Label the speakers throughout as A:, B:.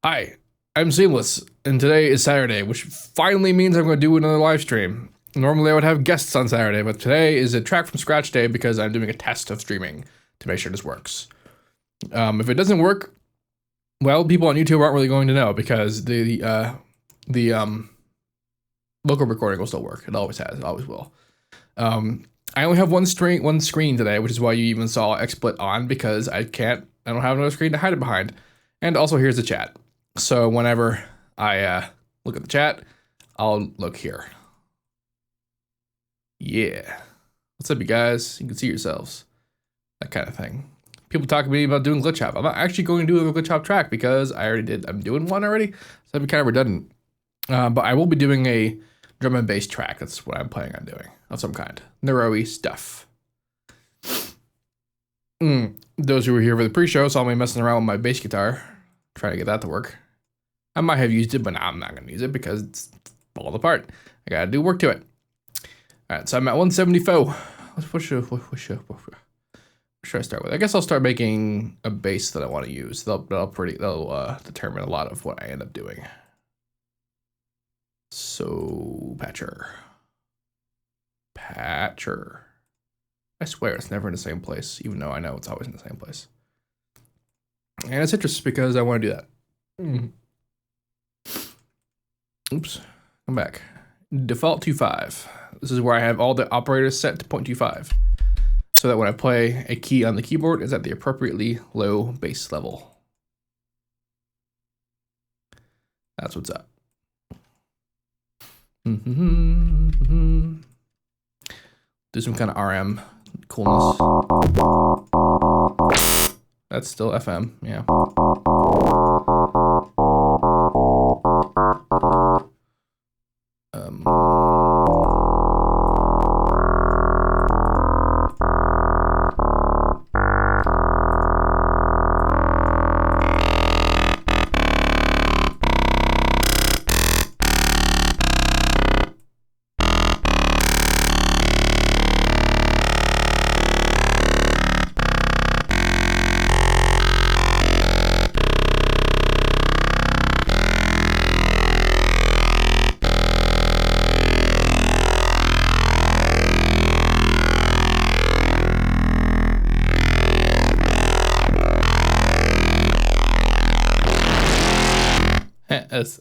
A: Hi, I'm Seamless, and today is Saturday, which finally means I'm going to do another live stream. Normally I would have guests on Saturday, but today is a track from scratch day because I'm doing a test of streaming to make sure this works. If it doesn't work, well, people on YouTube aren't really going to know because the local recording will still work. It always has, it always will. I only have one screen today, which is why you even saw XSplit on, because I don't have another screen to hide it behind. And also here's the chat. So whenever I look at the chat, I'll look here. Yeah. What's up, you guys? You can see yourselves. That kind of thing. People talk to me about doing glitch hop. I'm not actually going to do a glitch hop track because I already did. I'm doing one already, so that'd be kind of redundant. But I will be doing a drum and bass track. That's what I'm planning on doing of some kind. Neuro-y stuff. Those who were here for the pre-show saw me messing around with my bass guitar, trying to get that to work. I might have used it, but I'm not going to use it because it's falling apart. I got to do work to it. All right, so I'm at 174. What should I start with? I guess I'll start making a bass that I want to use. They'll determine a lot of what I end up doing. So Patcher. I swear it's never in the same place, even though I know it's always in the same place. And it's interesting because I want to do that. Oops, come back. Default 2.5. This is where I have all the operators set to 0.25, so that when I play a key on the keyboard, it's at the appropriately low bass level. That's what's up. Do some kind of RM coolness. That's still FM, yeah.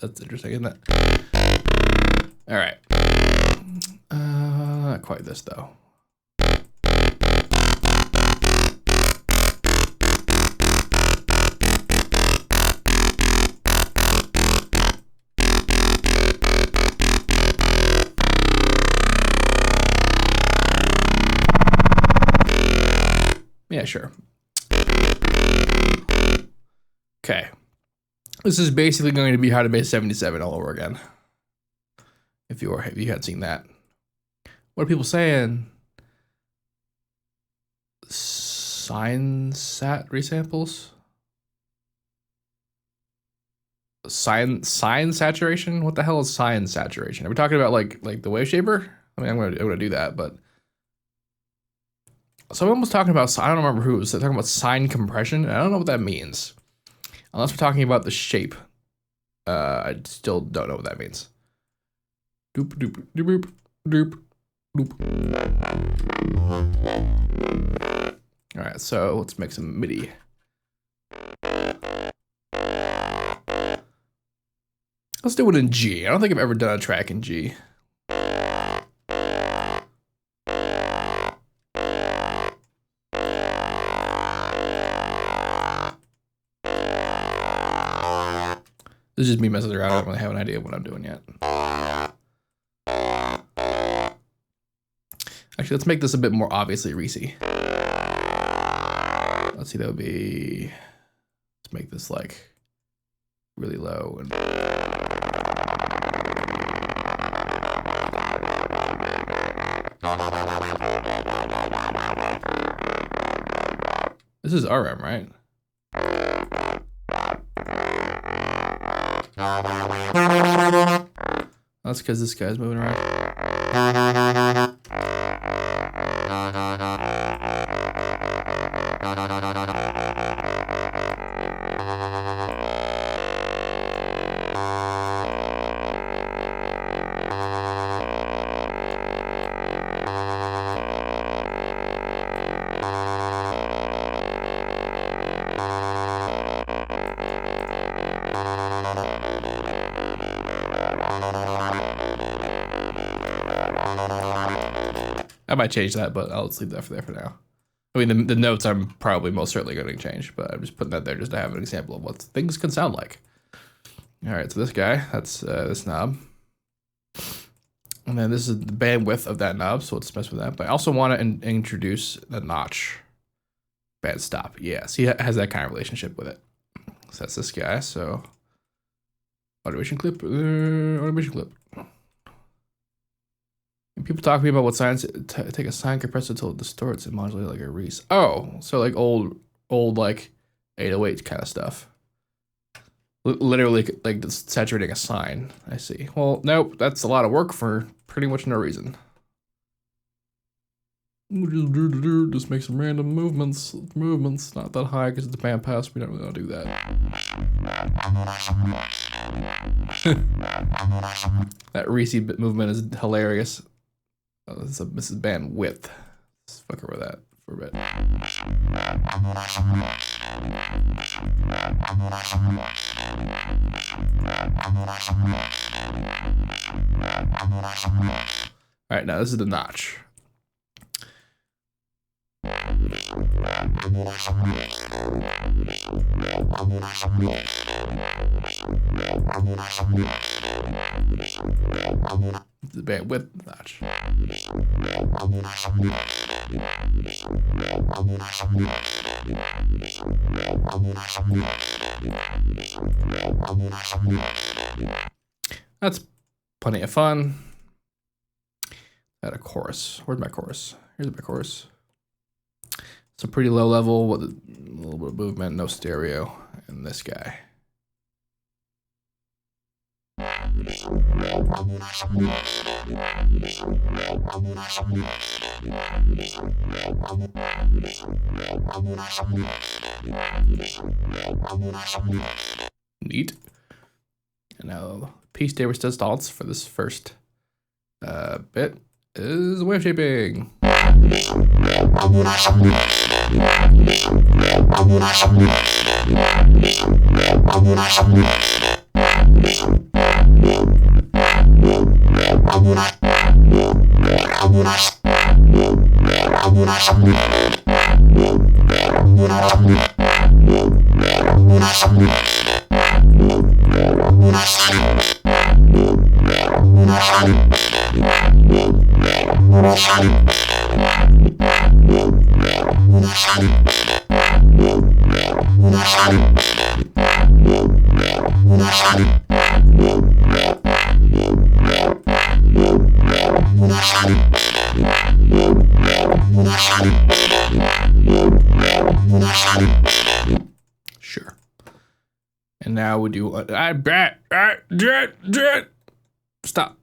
A: That's interesting, isn't it? All right. Not quite this though. Yeah, sure. Okay. This is basically going to be how to base 77 all over again. If you had seen that. What are people saying? Sine resamples? Sine saturation? What the hell is sine saturation? Are we talking about like the wave shaper? I mean, I'm gonna do that, but someone was talking about, I don't remember who was talking about sine compression. I don't know what that means. Unless we're talking about the shape. I still don't know what that means. Doop, doop, doop, doop, doop. All right, so let's make some MIDI. Let's do it in G. I don't think I've ever done a track in G. This is just me messing around. I don't really have an idea of what I'm doing yet. Actually, let's make this a bit more obviously Reese-y. Let's see, that would be... Let's make this like really low. And this is RM, right? That's because this guy's moving around. might change that, but I'll just leave that for there for now. I mean, the notes I'm probably most certainly going to change, but I'm just putting that there just to have an example of what things can sound like. All right, so this guy, that's this knob. And then this is the bandwidth of that knob, so let's mess with that. But I also want to introduce the notch. Band stop. Yeah, see, it has that kind of relationship with it. So that's this guy, so automation clip, automation clip. And people talk to me about what signs take a sine compressor until it distorts and modulate like a Reese. Oh, so like old like 808 kind of stuff. Literally like saturating a sine. I see. Well, nope, that's a lot of work for pretty much no reason. Just make some random movements. Movements not that high because it's a bandpass. We don't really want to do that. That Reese movement is hilarious. Oh, this is bandwidth. Let's fuck over that for a bit. All right, now this is the notch. The bandwidth notch. That's plenty of fun. Got a chorus. Where's my chorus? Here's my chorus. It's a pretty low level with a little bit of movement, no stereo, and this guy. Neat. And now piece de resistance for this first bit is wave shaping. Sure. And now we do stop.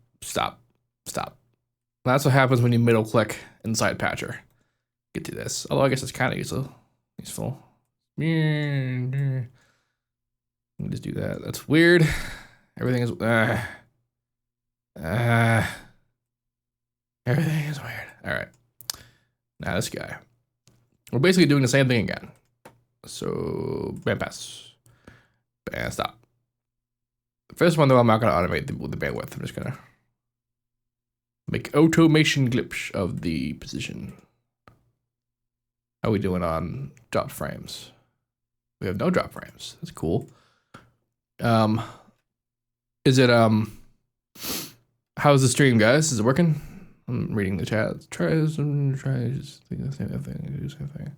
A: That's what happens when you middle click inside Patcher. Get to this. Although I guess it's kind of useful. Let me just do that. That's weird. Everything is everything is weird. All right. Now this guy. We're basically doing the same thing again. So bandpass, band stop. The first one though, I'm not gonna automate the bandwidth. I'm just gonna make automation glitch of the position. How are we doing on drop frames? We have no drop frames. That's cool. Is it how's the stream, guys? Is it working? I'm reading the chat. Try just do the same thing.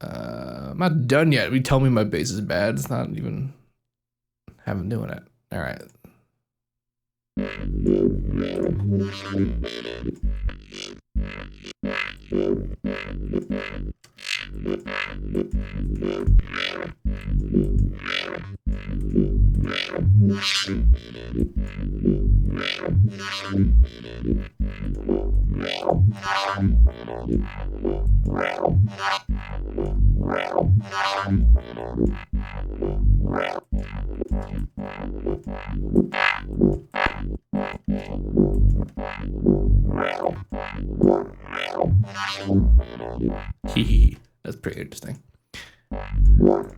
A: I'm not done yet. You tell me my bass is bad. It's not even haven't doing it. All right. That's pretty interesting. All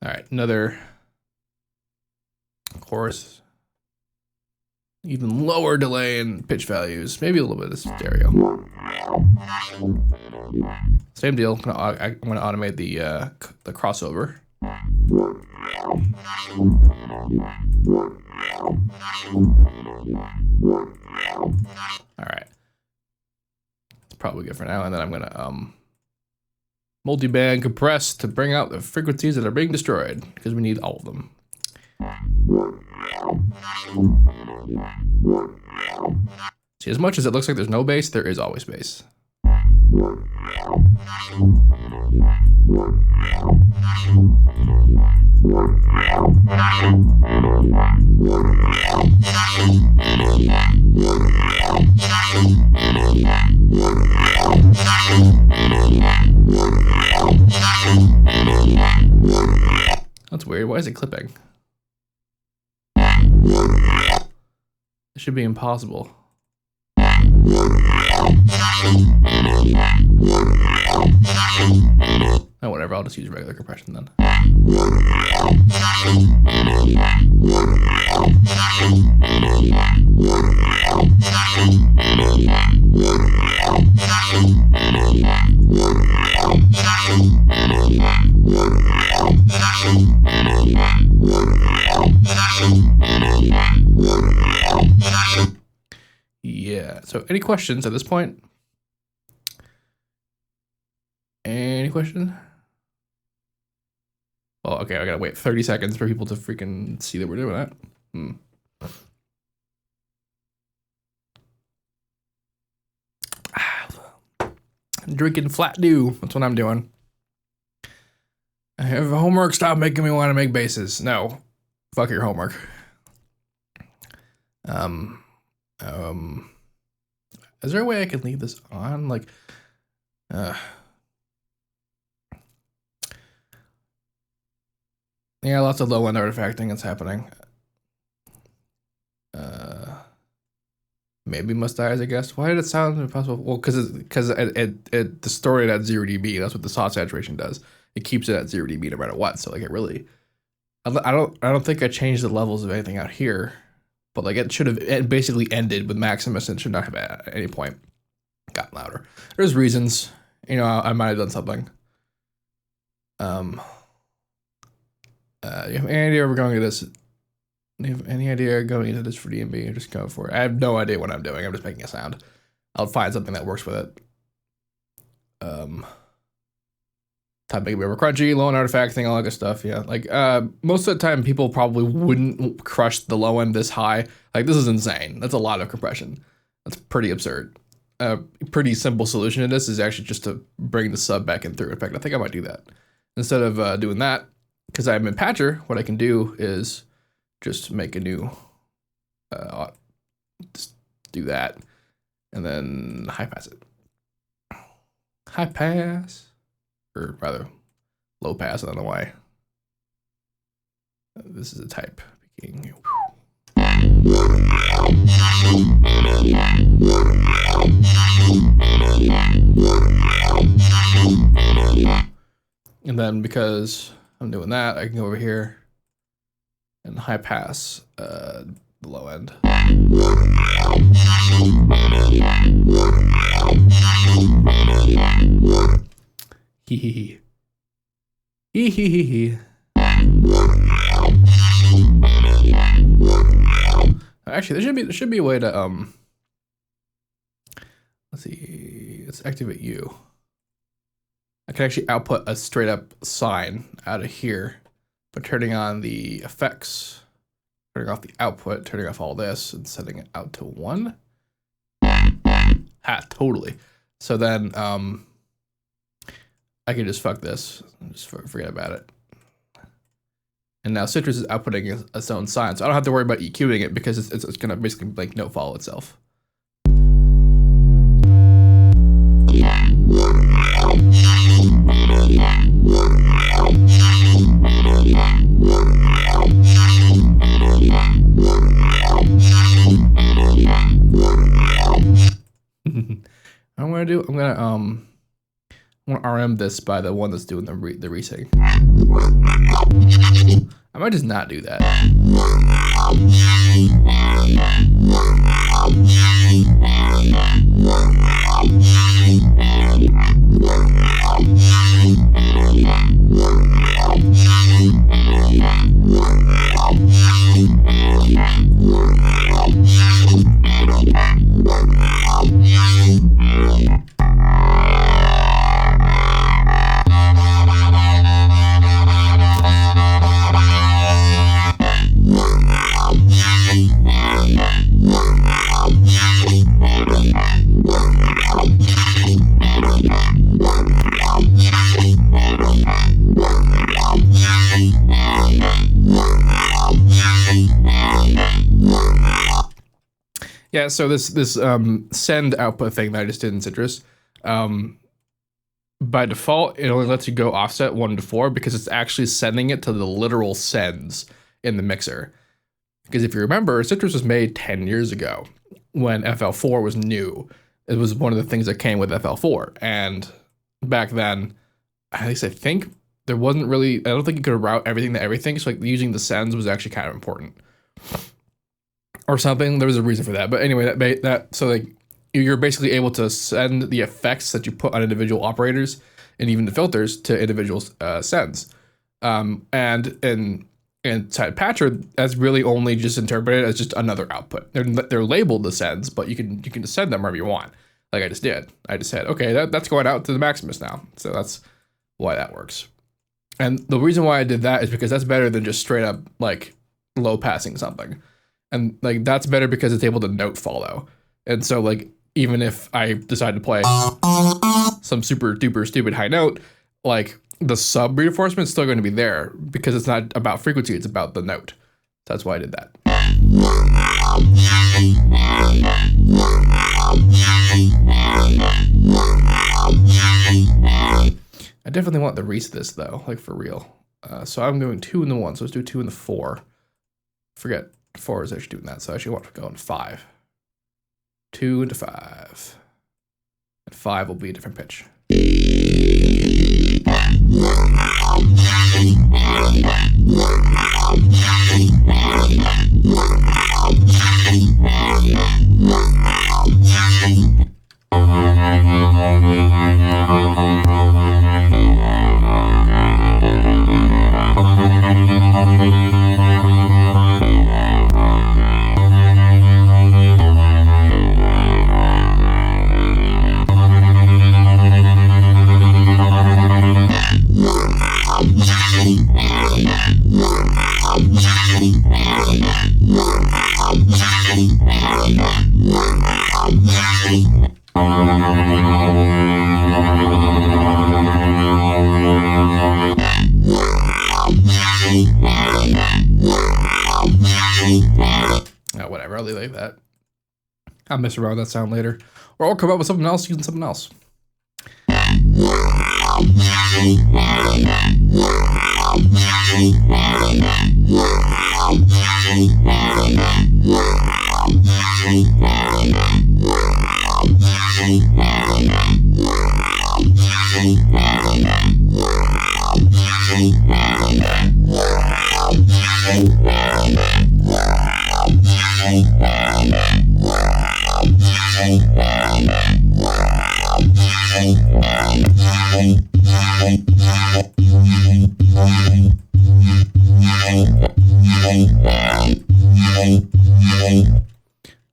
A: right, another chorus. even lower delay and pitch values, maybe a little bit of stereo. Same deal. I'm gonna automate the crossover. All right, it's probably good for now. And then I'm gonna multi-band compress to bring out the frequencies that are being destroyed, because we need all of them. See, as much as it looks like there's no bass, there is always bass. That's weird. Why is it clipping? It should be impossible. Oh, whatever. I'll just use regular compression then. Yeah, so any questions at this point? Any question? Oh, okay, I gotta wait 30 seconds for people to freaking see that we're doing that. Drinking flat dew, that's what I'm doing. I have homework, stop making me want to make basses. No, fuck your homework. Is there a way I can leave this on? Like, yeah, lots of low end artifacting that's happening. Maybe must die, I guess. Why did it sound impossible? Well, because it distorted at 0 dB. That's what the saw saturation does. It keeps it at 0 dB no matter what. So like it really, I don't think I changed the levels of anything out here. But like it should have basically ended with Maximus and should not have at any point gotten louder. There's reasons, you know, I might have done something. You have any idea we're going to this? Do you have any idea going into this for DnB? Just go for it. I have no idea what I'm doing. I'm just making a sound. I'll find something that works with it. Time making it more crunchy, low end artifacting, all that good stuff. Yeah, like most of the time, people probably wouldn't crush the low end this high. Like this is insane. That's a lot of compression. That's pretty absurd. Pretty simple solution to this is actually just to bring the sub back in through. In fact, I think I might do that instead of doing that, because I'm in Patcher. What I can do is just make a new, just do that, and then high pass it. High pass. Or rather, low pass. I don't know why. This is a type. And then because I'm doing that, I can go over here and high pass the low end. Hee hee hee. Actually, there should be a way to let's see. Let's activate U. I can actually output a straight up sine out of here, but turning on the effects, turning off the output, turning off all this, and setting it out to 1. Ha, totally. So then I can just fuck this and just forget about it. And now Citrus is outputting its own sine, so I don't have to worry about EQing it because it's gonna basically like note follow itself. I'm gonna RM this by the one that's doing the resync. I might just not do that. Yeah, so this send output thing that I just did in Citrus, by default, it only lets you go offset 1 to 4 because it's actually sending it to the literal sends in the mixer. Because if you remember, Citrus was made 10 years ago when FL4 was new. It was one of the things that came with FL4. And back then, at least I think there wasn't really, I don't think you could route everything to everything. So like using the sends was actually kind of important. Or something. There was a reason for that. But anyway, so like you're basically able to send the effects that you put on individual operators and even the filters to individual sends. And inside Patcher, that's really only just interpreted as just another output. They're labeled the sends, but you can just send them wherever you want. Like I just did. I just said, okay, that's going out to the Maximus now. So that's why that works. And the reason why I did that is because that's better than just straight up like low passing something. And like that's better because it's able to note follow. And so like even if I decide to play some super duper stupid high note, like the sub reinforcement is still going to be there because it's not about frequency, it's about the note. That's why I did that. I definitely want the Reese this though, like for real. So I'm doing 2 in the 1, so let's do 2 in the 4. Forget 4 is actually doing that, so I actually want to go in 5. 2 into 5. And 5 will be a different pitch. Oh, whatever, I'll leave it like that. I'll mess around with that sound later. Or I'll come up with something else using something else.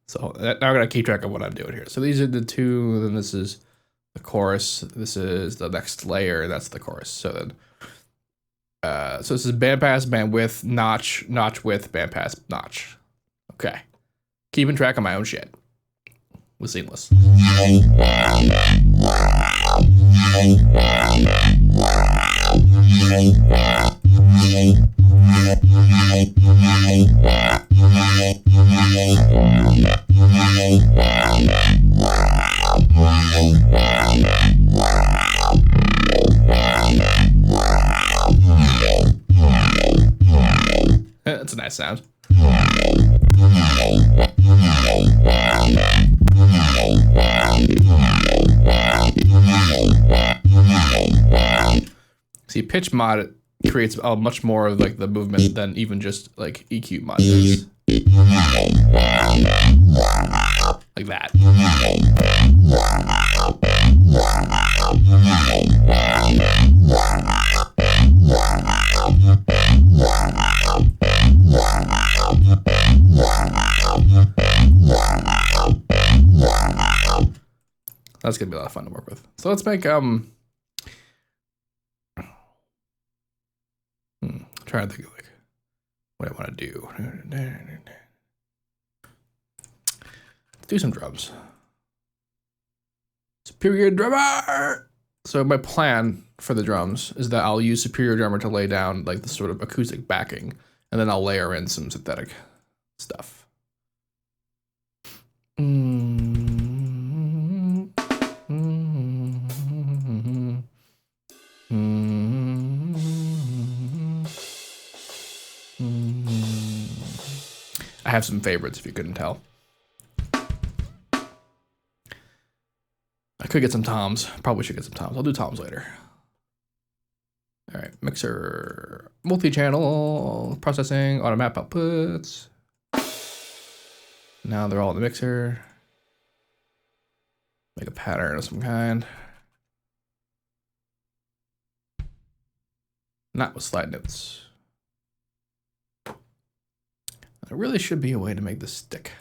A: So now I'm gonna keep track of what I'm doing here. So these are the 2, then this is the chorus, this is the next layer, that's the chorus. So then so this is bandpass, bandwidth, notch, notch width, bandpass, notch. Okay. Keeping track of my own shit with Seamless. That's a nice sound. See, pitch mod creates much more of like the movement than even just like EQ mod does. Like that. That's gonna be a lot of fun to work with. So let's make trying to think of like what I want to do. Let's do some drums. Superior Drummer. So my plan for the drums is that I'll use Superior Drummer to lay down like the sort of acoustic backing, and then I'll layer in some synthetic stuff. I have some favorites if you couldn't tell. I could get some toms. Probably should get some toms. I'll do toms later. All right, mixer, multi-channel, processing, auto map outputs. Now they're all in the mixer. Make a pattern of some kind. Not with slide notes. There really should be a way to make this stick.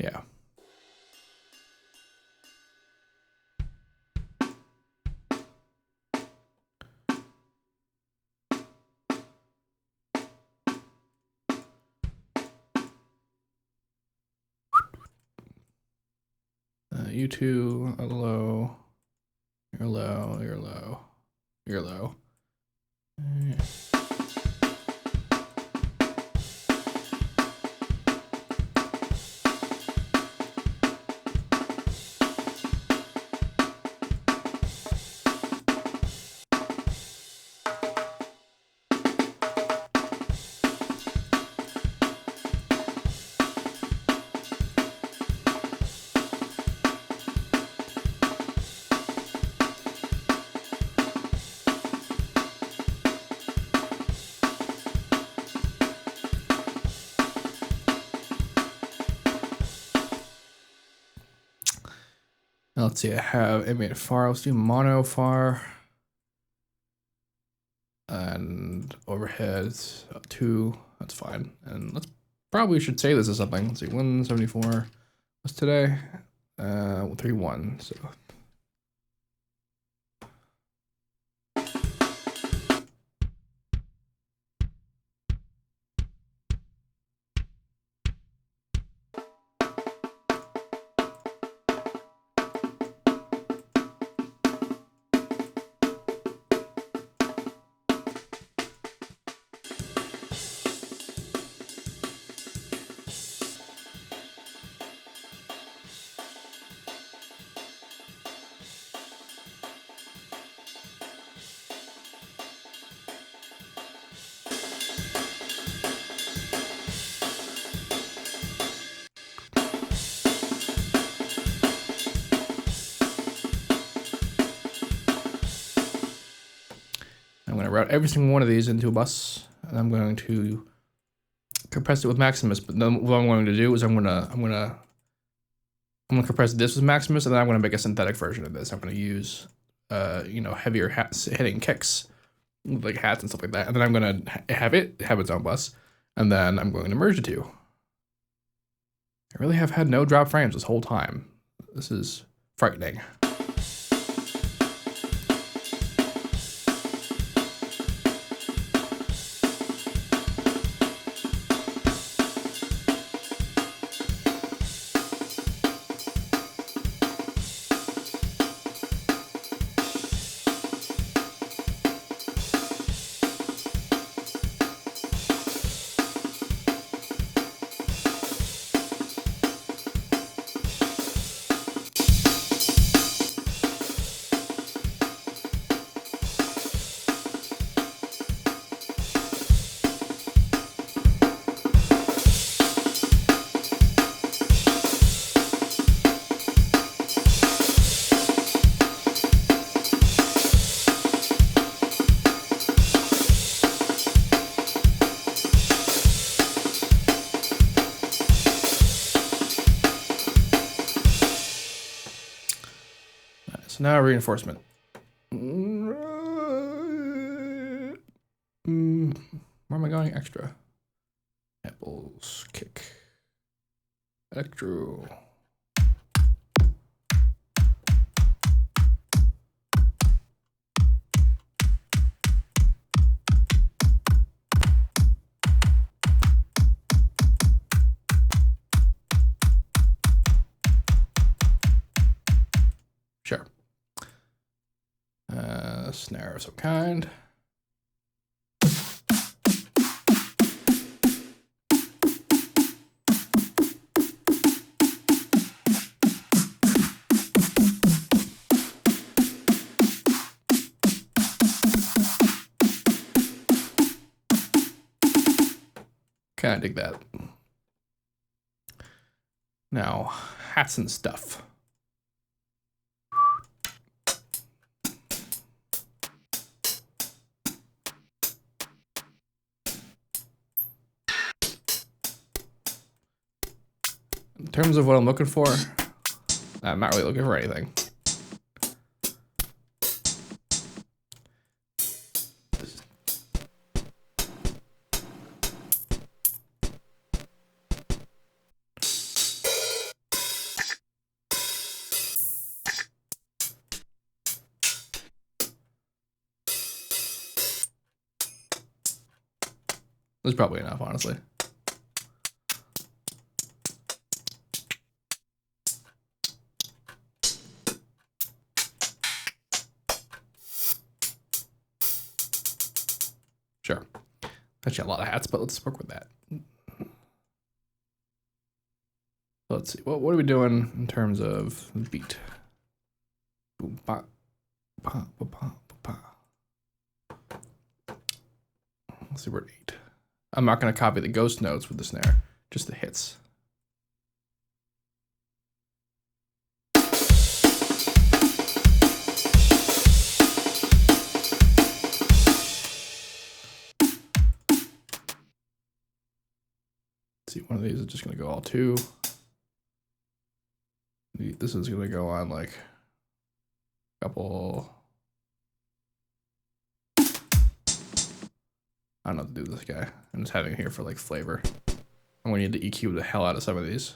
A: Yeah. You two are low. You're low. You're low. You're low. Let's see, I have ambient far. Let's do mono far. And overheads 2. That's fine. And let's probably should say this is something. Let's see, 174. What's today? 31. So. I'm going to route every single one of these into a bus, and I'm going to compress it with Maximus. But then what I'm going to do is I'm going to compress this with Maximus, and then I'm going to make a synthetic version of this. I'm going to use, you know, heavier hitting kicks, like hats and stuff like that, and then I'm going to have it have its own bus, and then I'm going to merge the two. I really have had no drop frames this whole time. This is frightening. So now reinforcement. Where am I going? Extra. Apples, kick. Electro. a snare of some kind. Kind of dig that. Now, hats and stuff. In terms of what I'm looking for, I'm not really looking for anything. That's probably enough, honestly. Sure. Actually, a lot of hats, but let's work with that. Let's see. What are we doing in terms of beat? Boom, ba, ba, ba, ba, ba. Let's see, we're at 8. I'm not going to copy the ghost notes with the snare, just the hits. Let's see, one of these is just going to go all 2. This is going to go on like a couple. I don't know what to do with this guy. I'm just having it here for like flavor. I'm going to need to EQ the hell out of some of these.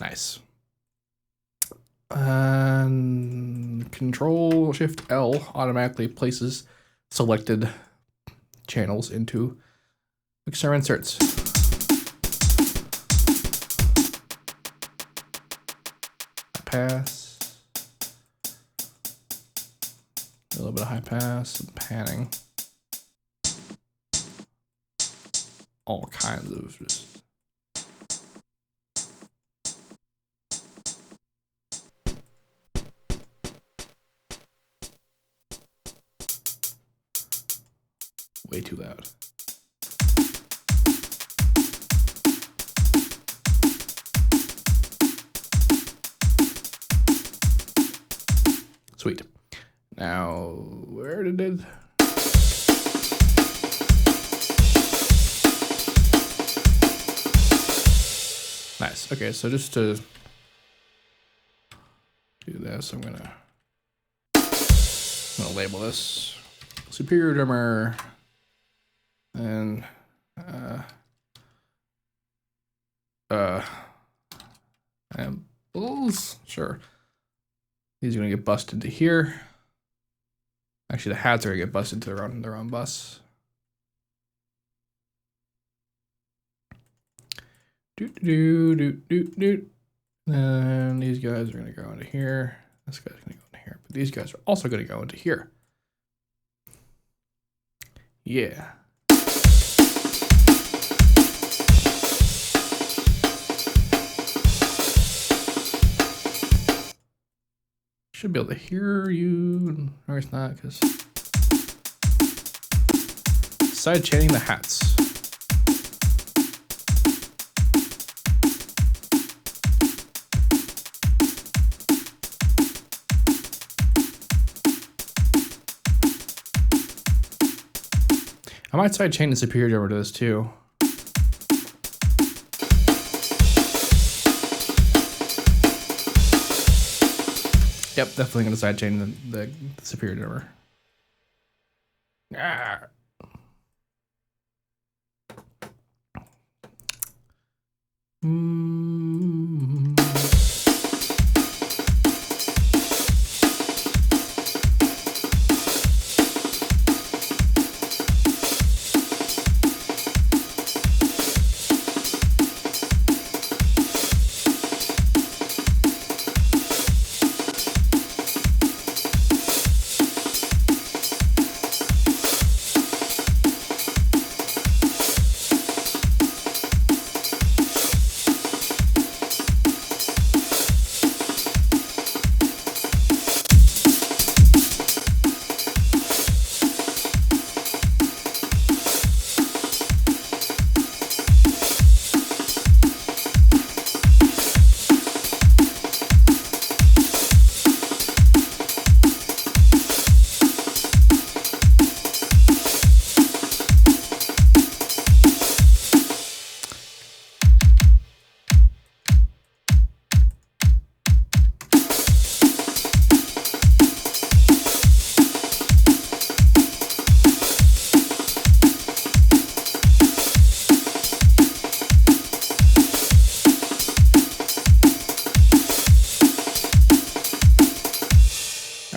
A: Nice. And Control Shift L automatically places selected channels into mixer inserts. Pass. A little bit of high pass and panning. All kinds of just. Way too loud. Sweet. Now, where did it? Nice. Okay, so just to do this, I'm gonna label this superior drummer. And bulls, sure. These are gonna get busted into here. Actually, the hats are gonna get busted to their own bus. And these guys are gonna go into here. This guy's gonna go into here, but these guys are also gonna go into here. Yeah. Should be able to hear you, or it's not, because side chaining the hats. I might side chain the superior over to this too. Yep, definitely gonna sidechain the superior drummer. Ah.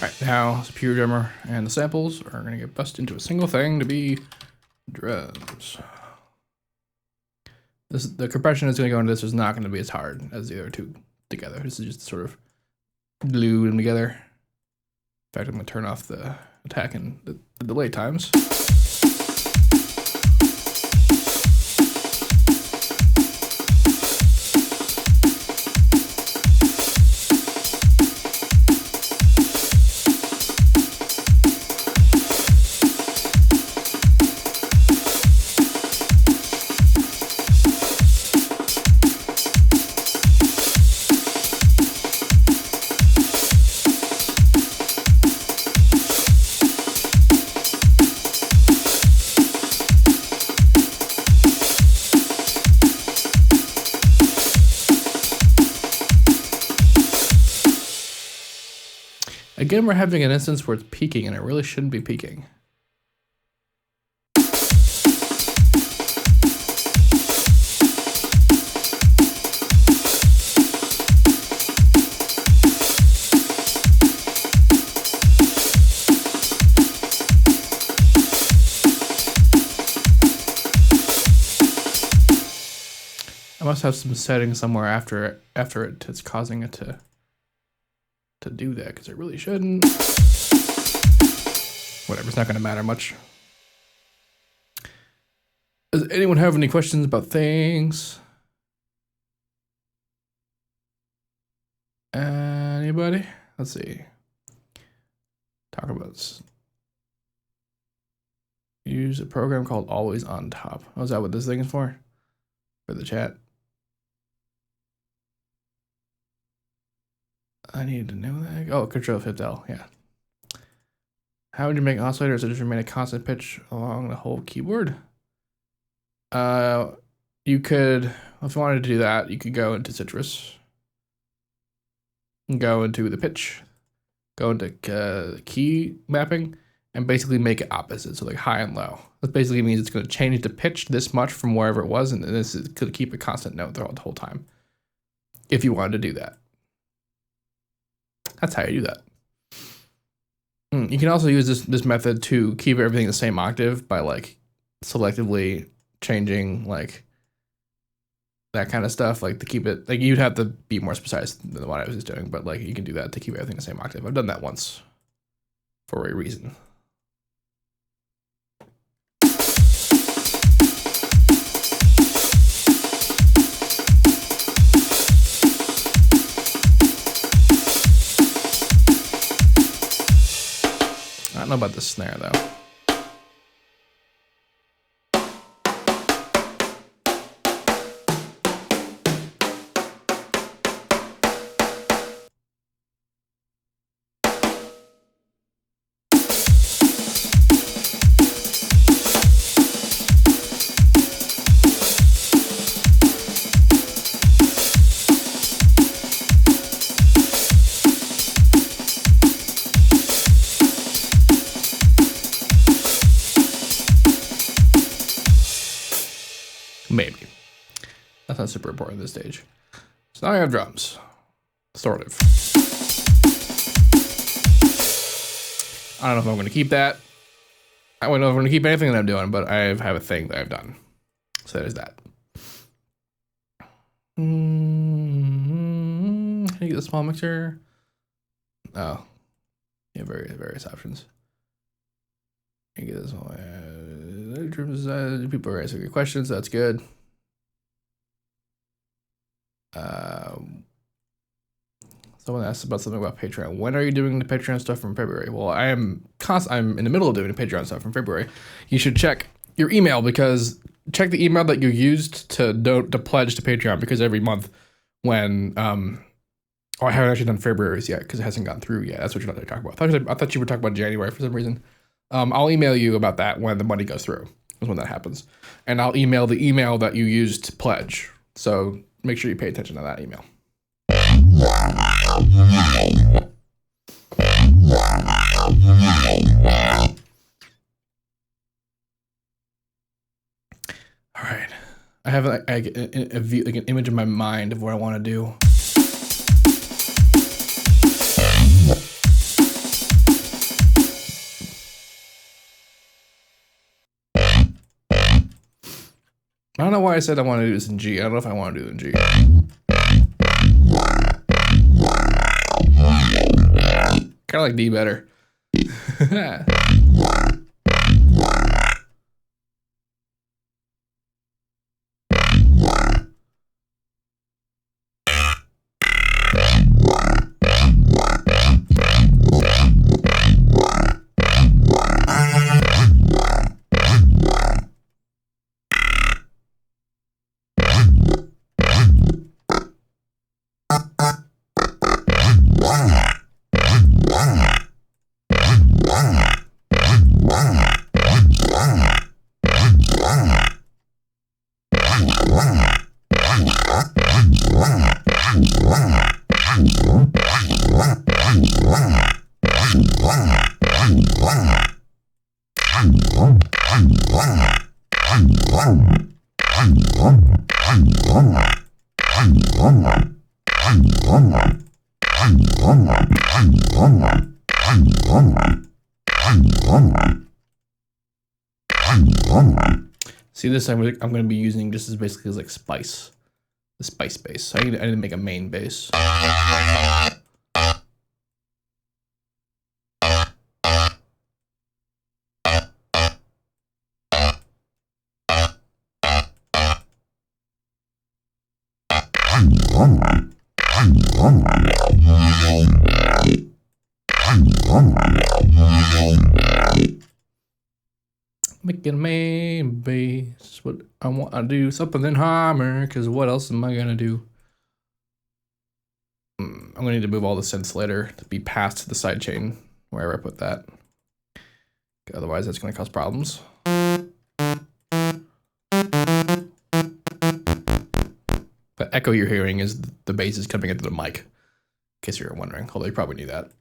A: right, now the pure drummer and the samples are going to get bussed into a single thing to be drums. The compression is going to go into this is not going to be as hard as the other two together. This is just sort of glue them together. In fact, I'm going to turn off the attack and the delay times. Again, we're having an instance where it's peaking, and it really shouldn't be peaking. I must have some settings somewhere after it's causing it to do that, because it really shouldn't. Whatever, it's not going to matter much. Does anyone have any questions about things? Anybody? Let's see. Talk about this. Use a program called Always on Top. Oh, is that what this thing is for? For the chat? I need to know that. Oh, Control Shift L, yeah. How would you make oscillators that just remain a constant pitch along the whole keyboard? You could, if you wanted to do that, you could go into Citrus, and go into the pitch, go into key mapping, and basically make it opposite, so like high and low. That basically means it's going to change the pitch this much from wherever it was, and this is going to keep a constant note the whole time, if you wanted to do that. That's how you do that. You can also use this method to keep everything the same octave by like selectively changing like that kind of stuff, like to keep it, like you'd have to be more precise than what I was just doing, but like you can do that to keep everything the same octave. I've done that once for a reason. I don't know about the snare though. Maybe. That's not super important at this stage. So now I have drums. Sort of. I don't know if I'm going to keep that. I don't know if I'm going to keep anything that I'm doing, but I have a thing that I've done. So there's that. Can you get the small mixer? Oh. Yeah, various options. You get this one. People are asking questions. That's good. Someone asked about something about Patreon. When are you doing the Patreon stuff from February? Well, I'm in the middle of doing the Patreon stuff from February. You should check your email, because check the email that you used to pledge to Patreon, because every month when oh, I haven't actually done February's yet because it hasn't gone through yet. That's what you're not talking about. I thought you were talking about January for some reason. I'll email you about that when the money goes through. Is when that happens. And I'll email the email that you used to pledge. So make sure you pay attention to that email. All right. I have like a view, like an image in my mind of what I want to do. I don't know why I said I want to do this in G. I don't know if I want to do it in G. Kind of like D better. See, this I'm going to be using just as basically as like spice, the spice bass. So I need to make a main bass. Making a main bass. What I want to do something in Hammer, because what else am I gonna do? I'm gonna need to move all the synths later to be passed to the sidechain wherever I put that. Otherwise, that's gonna cause problems. The echo you're hearing is the bass is coming into the mic, in case you were wondering. Although you probably knew that.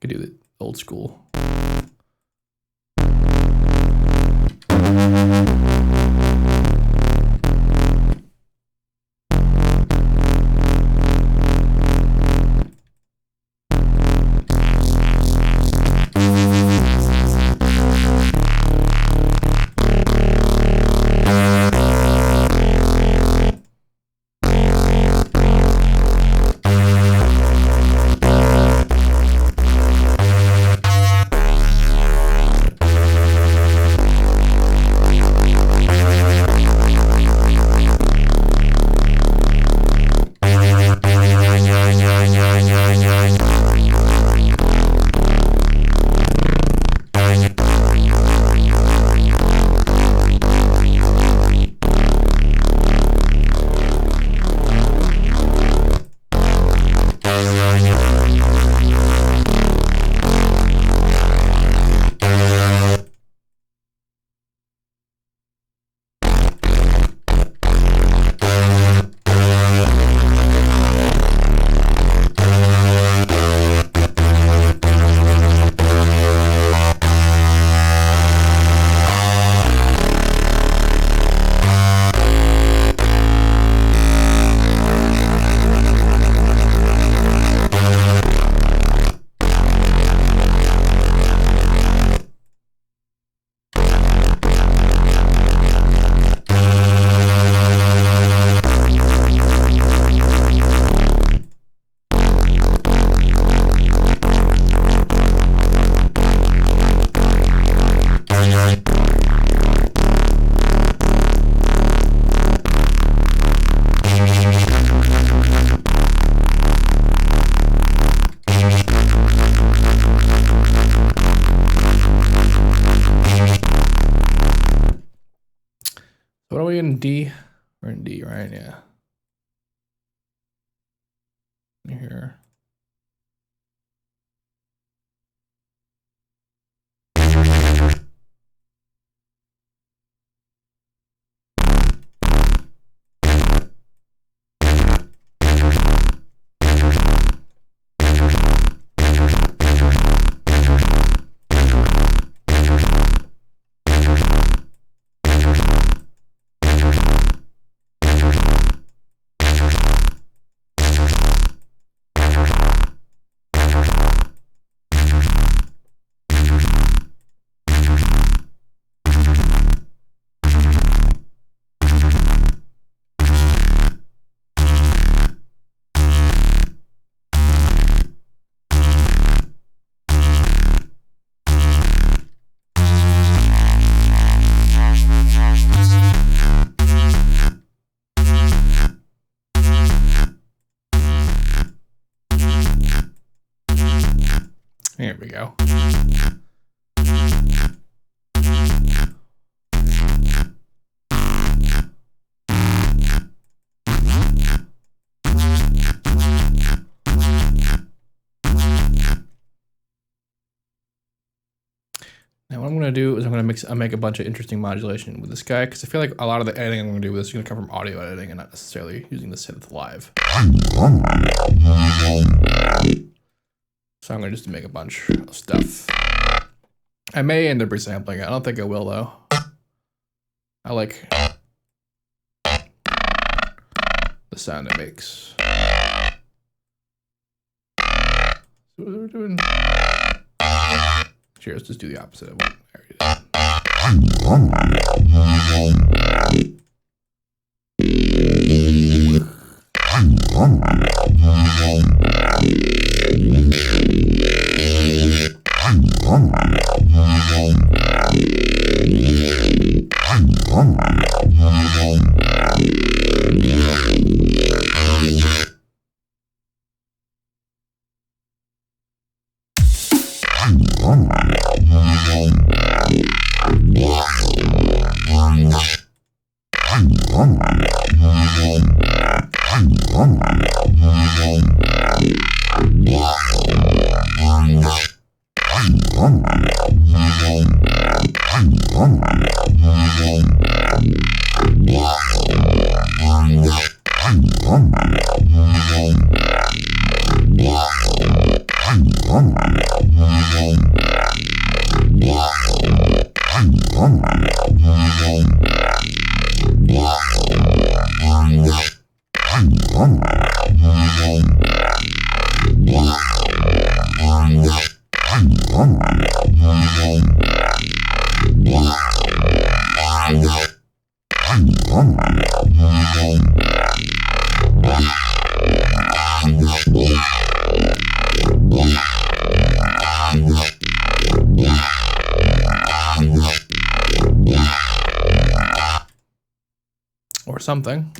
A: Could do the old school. What are we in D? We're in D, right? Yeah. Here. There we go. Now what I'm going to do is I'm going to make a bunch of interesting modulation with this guy, because I feel like a lot of the editing I'm going to do with this is going to come from audio editing and not necessarily using the synth live. So I'm going to just make a bunch of stuff. I may end up resampling it. I don't think I will though. I like the sound it makes. So what we're doing. Here, let's just do the opposite of what I already or something.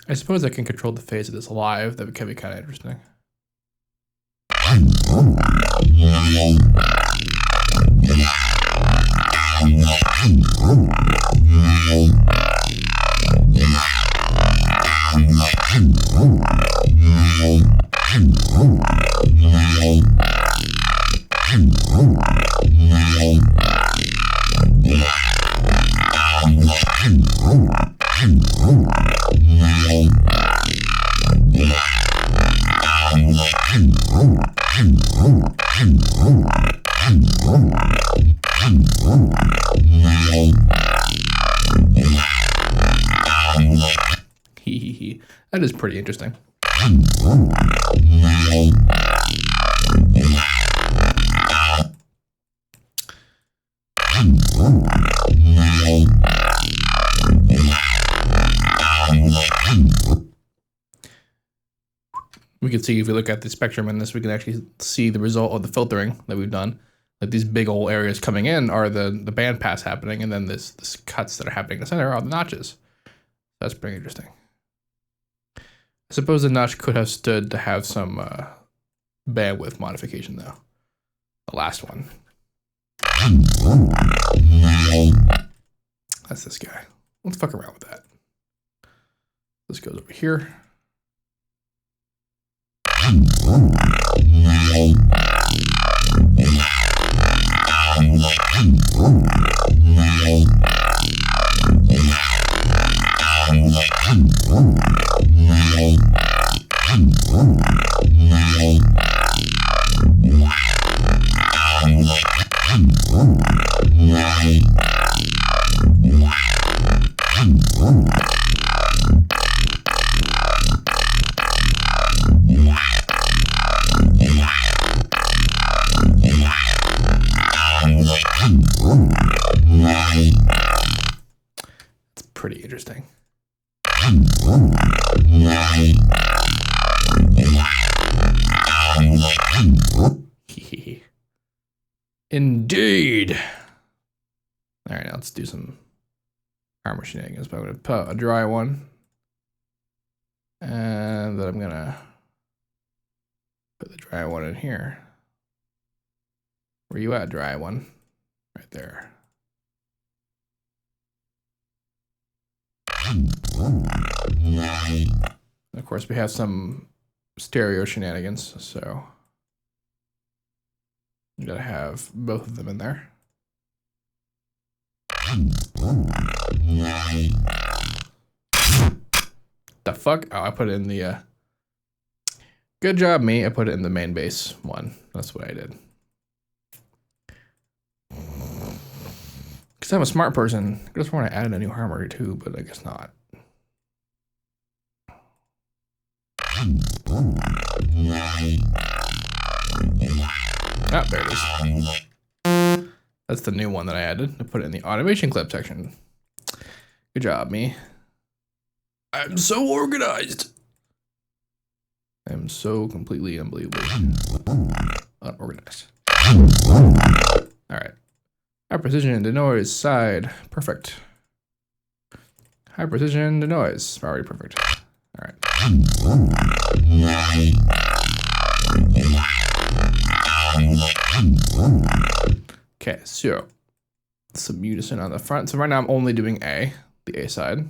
A: I suppose I can control the phase of this live. That could be kind of interesting. That is pretty interesting. We can see if we look at the spectrum in this, we can actually see the result of the filtering that we've done. Like these big old areas coming in are the band pass happening, and then this cuts that are happening in the center are the notches. That's pretty interesting. I suppose the notch could have stood to have some bandwidth modification though. The last one. That's this guy. Let's fuck around with that. This goes over here. It's pretty interesting. Indeed. All right, now let's do some armor shenanigans. But I'm going to put a dry one, and then I'm going to put the dry one in here. Where you at, dry one? Right there. And of course, we have some stereo shenanigans, so you gotta have both of them in there. The fuck? Oh, I put it in the good job, me. I put it in the main bass one. That's what I did. Because I'm a smart person. I just want to add a new harmony too, but I guess not. Ah, there it is. That's the new one that I added. I put it in the automation clip section. Good job, me. I'm so organized. I'm so completely unbelievably unorganized. All right. High precision denoise side. Perfect. High precision denoise. Already perfect. All right. Okay, so some unison on the front. So right now I'm only doing A, the A side.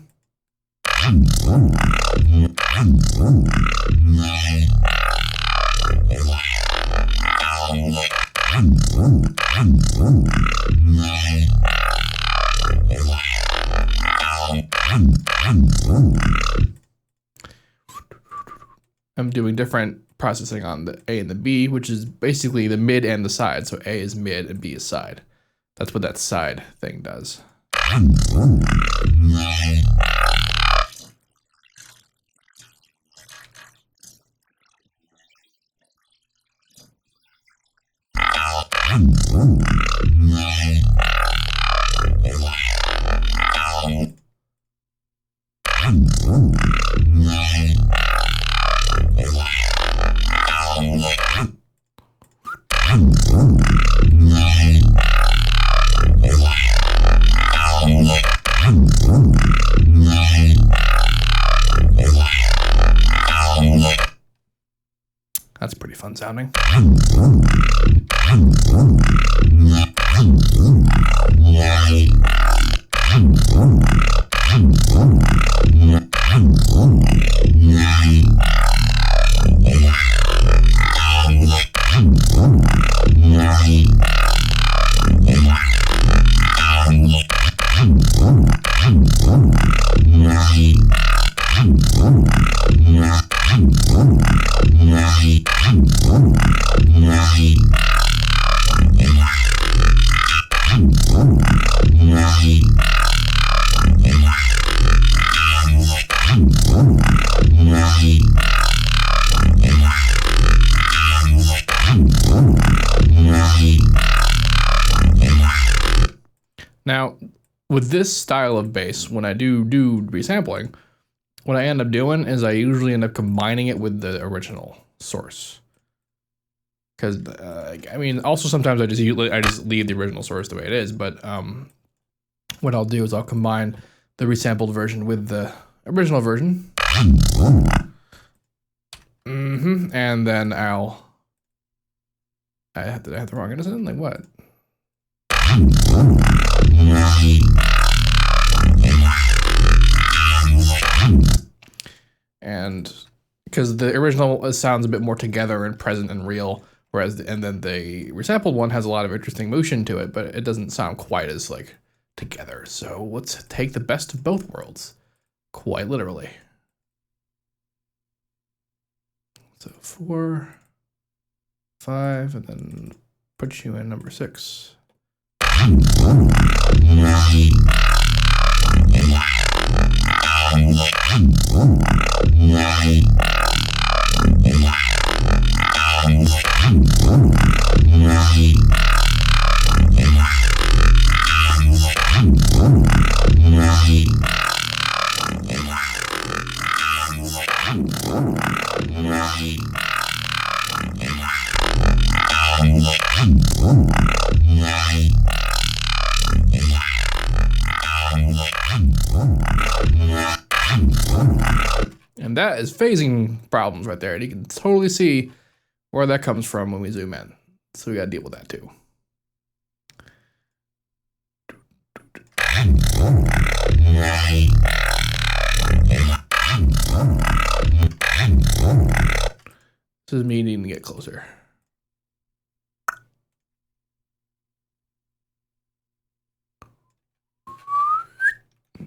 A: I'm doing different processing on the A and the B, which is basically the mid and the side. So A is mid and B is side. That's what that side thing does. That's pretty fun sounding. Now, with this style of bass, when I do resampling, what I end up doing is I usually end up combining it with the original source. Because, I mean, also sometimes I just leave the original source the way it is, but what I'll do is I'll combine the resampled version with the original version. And then I have the wrong innocent? Like what? And because the original sounds a bit more together and present and real, whereas and then the resampled one has a lot of interesting motion to it, but it doesn't sound quite as like together. So let's take the best of both worlds, quite literally. So 4, 5, and then put you in number 6. And that is phasing problems right there. And you can totally see where that comes from when we zoom in. So we got to deal with that too. This is me needing to get closer.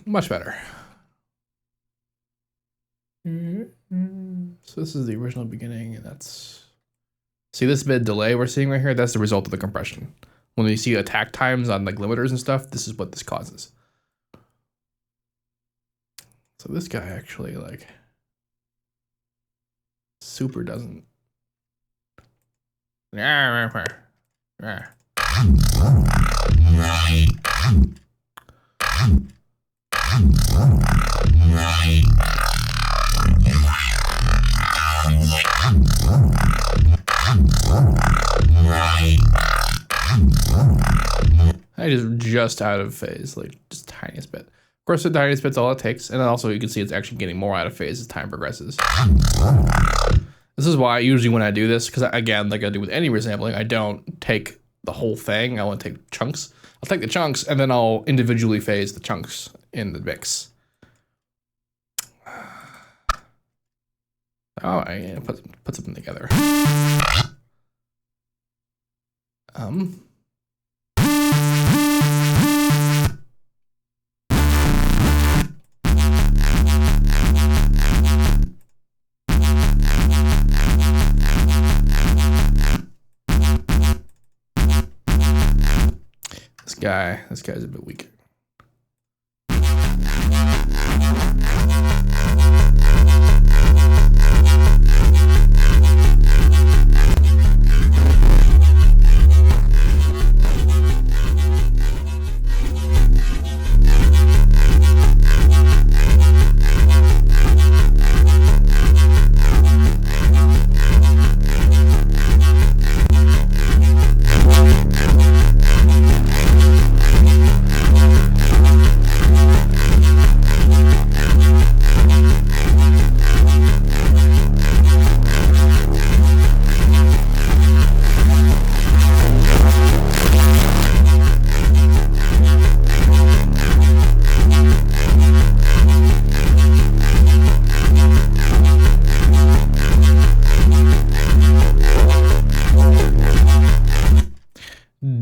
A: Much better. So this is the original beginning, and that's... See this bit of delay we're seeing right here? That's the result of the compression. When you see attack times on like limiters and stuff, this is what this causes. So this guy actually like super doesn't. I just out of phase, like just tiniest bit. Of course, the tiniest bit's all it takes, and then also you can see it's actually getting more out of phase as time progresses. This is why usually when I do this, because again, like I do with any resampling, I don't take the whole thing. I want to take chunks. I'll take the chunks and then I'll individually phase the chunks in the mix. Oh, I put something together. This guy's a bit weak.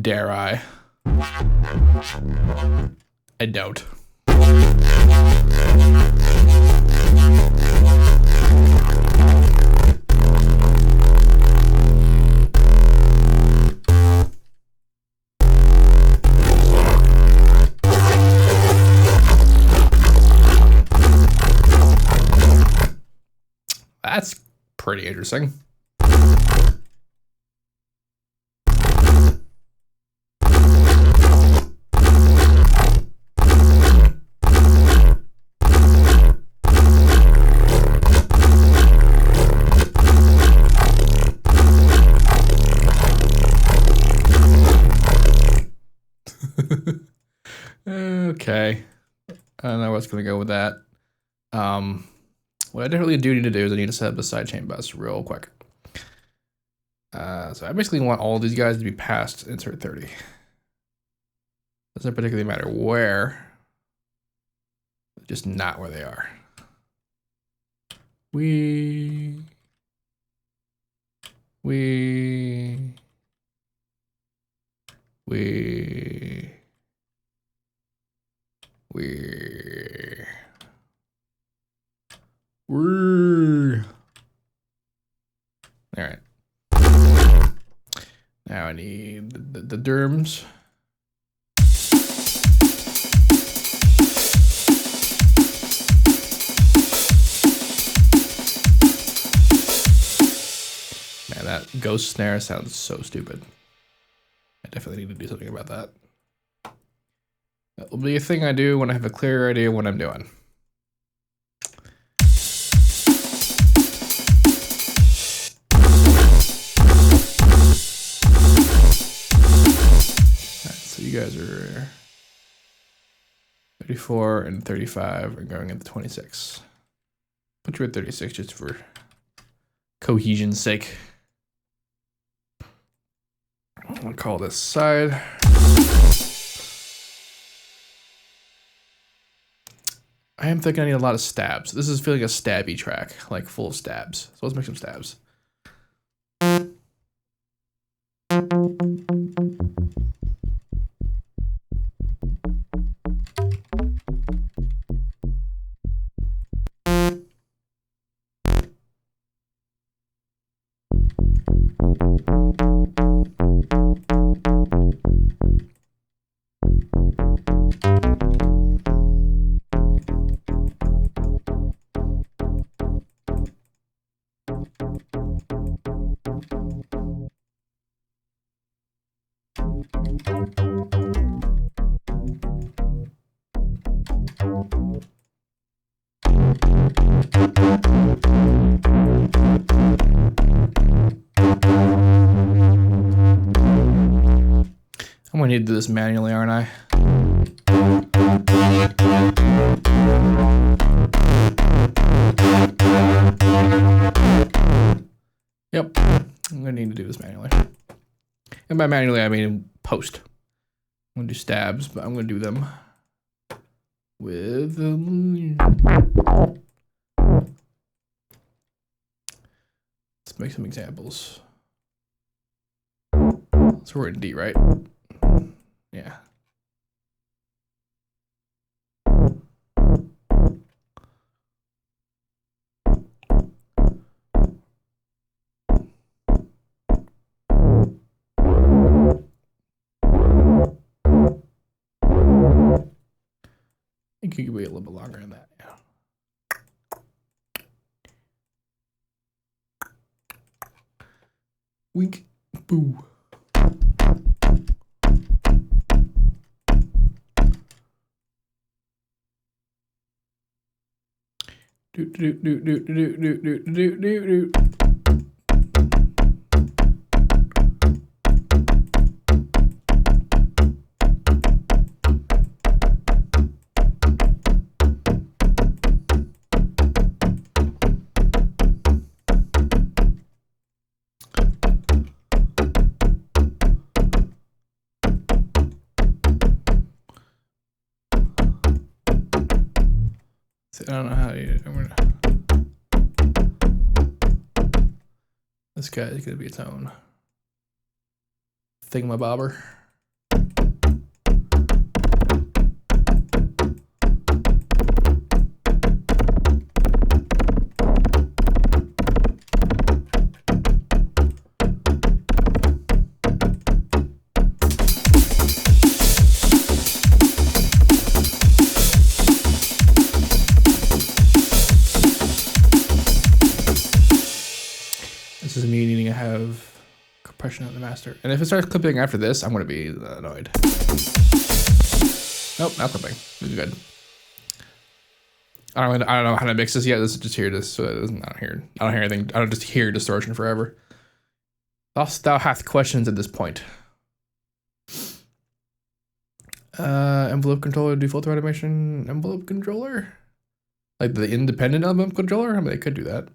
A: Dare I? I don't. That's pretty interesting. Okay. I don't know what's gonna go with that. What I definitely do need to do is I need to set up the sidechain bus real quick. So I basically want all of these guys to be past insert 30. Doesn't particularly matter where, just not where they are. We're all right. Now I need the derms. Man, that ghost snare sounds so stupid. I definitely need to do something about that. That will be a thing I do when I have a clear idea what I'm doing. So you guys are 34 and 35 and going into 26. Put you at 36 just for cohesion's sake. I'm gonna call this side. I am thinking I need a lot of stabs. This is feeling a stabby track, like full of stabs. So let's make some stabs. I'm gonna need to do this manually, aren't I? Yep, I'm gonna need to do this manually. And by manually, I mean post. I'm gonna do stabs, but I'm gonna do them with let's make some examples. So we're in D, right? Yeah. I think you could wait a little bit longer than that, yeah. Wink, boo. Do do do do do do do do do do. I don't know how you. This guy is gonna be its own thingamabobber. This is me needing to have compression on the master. And if it starts clipping after this, I'm going to be annoyed. Nope, not clipping. This is good. I don't know how to mix this yet. This is just here. So I don't hear anything. I don't just hear distortion forever. Thou hath questions at this point. Envelope controller, default automation, envelope controller? Like the independent envelope controller? I mean, they could do that.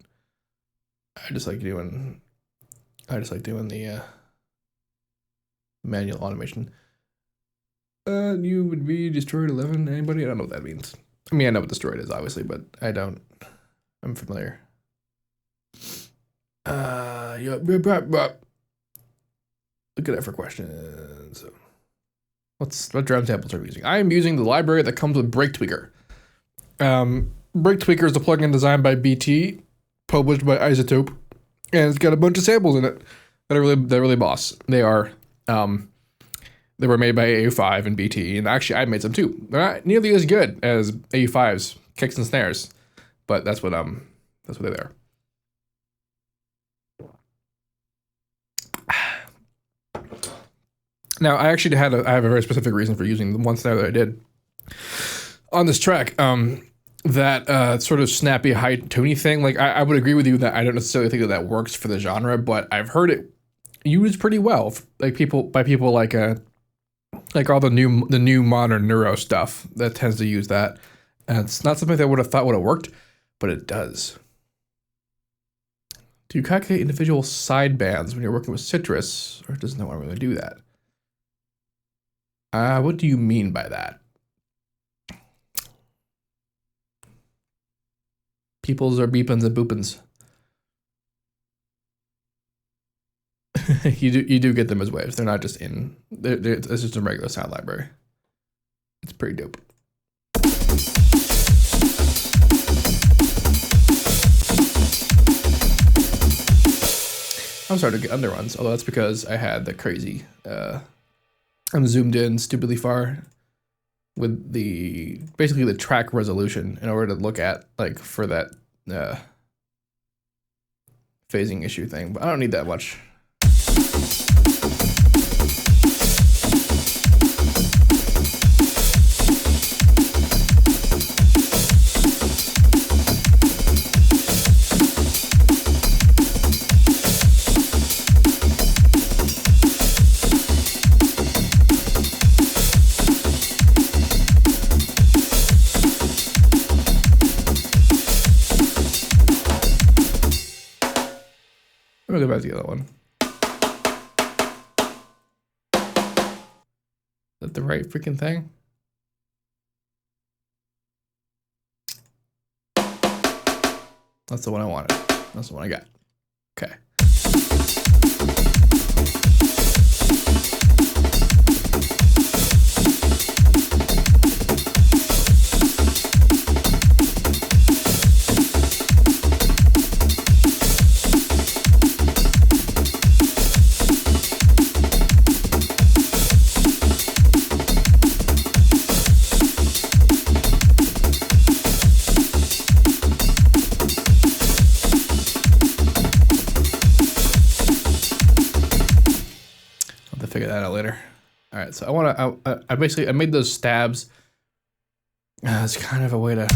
A: I just like doing the manual automation. You would be destroyed 11. Anybody? I don't know what that means. I mean, I know what destroyed is, obviously, but I don't. I'm familiar. Look at that for questions. What drum samples are we using? I am using the library that comes with Break Tweaker. Break Tweaker is a plugin designed by BT, published by Isotope, and it's got a bunch of samples in it that are really boss. They are they were made by AU5 and BT, and actually I made some too. They're not nearly as good as AU5's kicks and snares, but that's what they are. Now I actually I have a very specific reason for using the one snare that I did on this track. That sort of snappy high tony thing. Like I would agree with you that I don't necessarily think that works for the genre, but I've heard it used pretty well, like people like all the new modern neuro stuff that tends to use that. And it's not something that I would have thought would have worked, but it does. Do you calculate individual sidebands when you're working with Citrus, or does no one really do that? What do you mean by that? Peoples are beepins and boopins. you do get them as waves. They're not just in. It's just a regular sound library. It's pretty dope. I'm starting to get underruns, although that's because I had the crazy. I'm zoomed in stupidly far with basically the track resolution in order to look at, like, for that phasing issue thing, but I don't need that much. I'm gonna go back to the other one. Is that the right freaking thing? That's the one I wanted. That's the one I got. Okay. Figure that out later. All right, so I made those stabs. It's kind of a way to.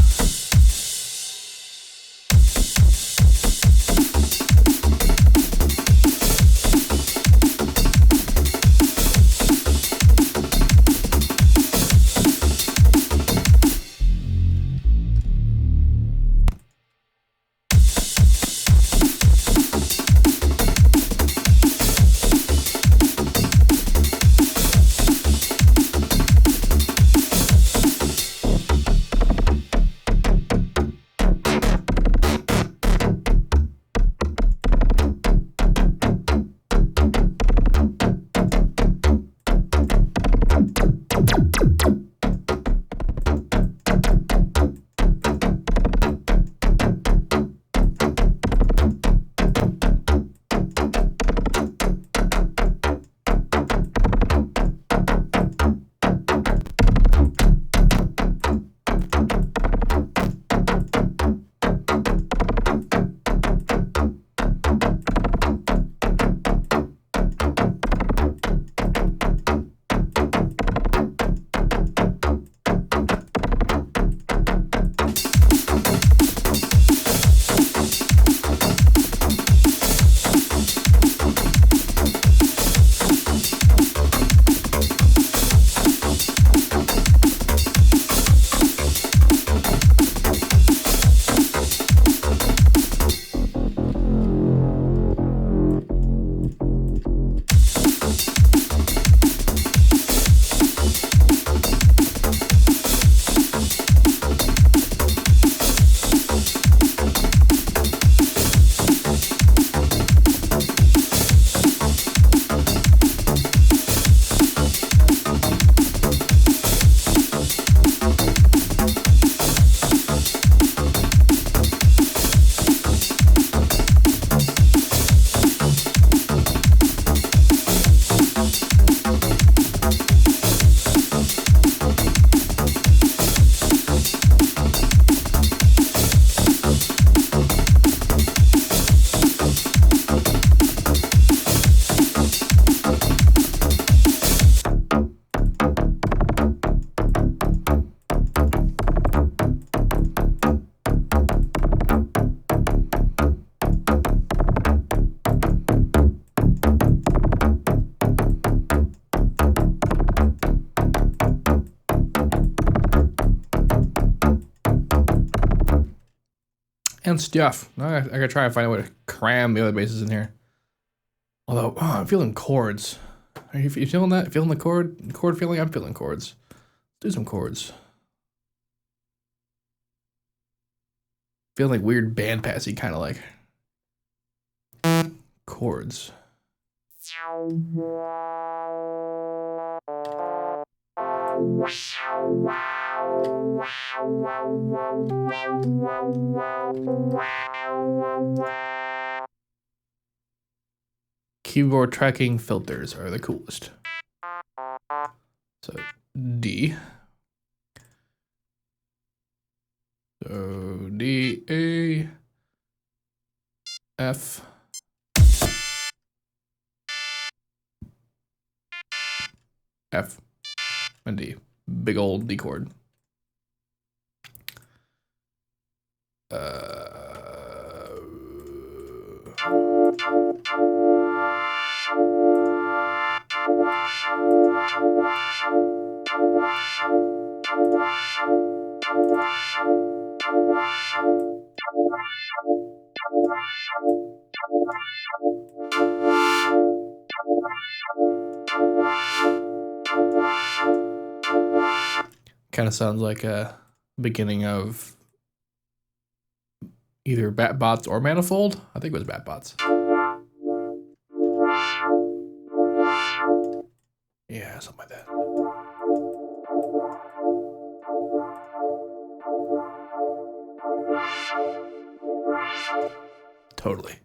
A: and stuff. I gotta try and find a way to cram the other basses in here. Although, I'm feeling chords. Are you feeling that? Feeling the chord feeling? I'm feeling chords. Do some chords. Feeling like weird band passy, kind of like chords. Keyboard tracking filters are the coolest. So D. So D, A, F, F, and D. Big old D chord. Kind of sounds like a beginning of either Batbots or Manifold. I think it was Batbots. Yeah, something like that. Totally.